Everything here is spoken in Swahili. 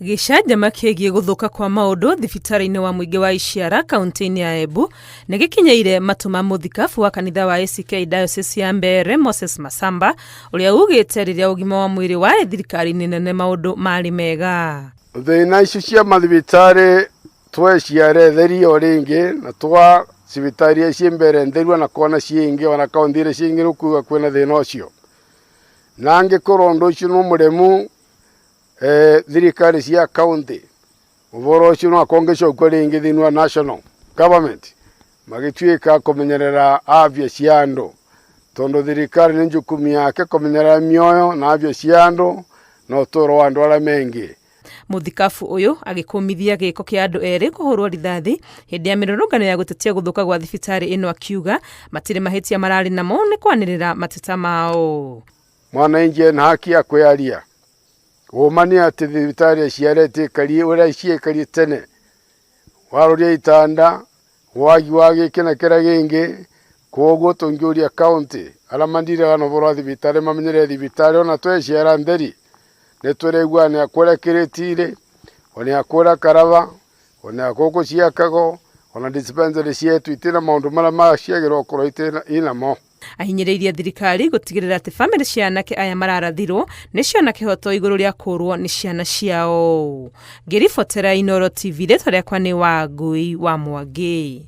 Gĩcanjama kĩgiĩ gũthũka kwa maũndũ thibitarĩ-inĩ wa mũingĩ wa Isiara kaunti-inĩ ya Embu nĩ gĩkinyĩire matũ ma mũthikabu wa kanitha wa ACK Diocese ya Mbeere Moses Masamba ũrĩa ugĩte rĩrĩa ũgima wa mwĩrĩ wa thirikari-inĩ nene maũndũ marĩ mega. Thĩna icio cia mathibitarĩ tweciare theri o rĩngĩ na twa cibitari cia Mbeere ntheru na kona ciĩngĩ ona kaunti iria ciĩngĩ nĩkuga kwĩna thĩna ũcio. Na angĩkorwo ũndũ ũcio nĩ mũremu thirikari cia county ũhoro ũcio no akongecokwo rĩngĩ thĩinĩ wa national government magĩtuĩka kũmenyerera afya cia andũ tondũ thirikari nĩ jukumu yake kũmenyerera mĩoyo na afya cia andũ na ũtũũro wa andũ arĩa mengĩ. Mũthikabu ũyũ agĩkũmithia gĩko kĩa andũ erĩ kũhũrwo rithathi hĩndĩ ya mĩrũrũngano ya gũtetia gũthũka gwa thibitarĩ ĩno akiuga matirĩ mahĩtia mararĩ namo nĩ kwanĩrĩra mateta mao. Mwananchi ena haki ya kwĩyaria. Umani ati thibitari ciarete kari ura ciekari tene waruria itanda wagi kina kira gingi kogo tongiuria county alamandira bano bora thibitari mamenyere thibitari ona tweciara nderi netweregwa ne akora kiretire ona akora karava ona akoko ciakago ona dispensary cietu itina maundu mara maciagirwo korwo itina inamo. Ahinyĩrĩirie thirikari gũtigĩrĩra atĩ bamĩrĩ cia anake aya mararathirwo nĩcio na kĩhoto igũrũ rĩa kũrwo nĩ ciana ciao. Ngĩribotera Inooro TV rĩtwa rĩakwa nĩ Wangui wa Mwangi.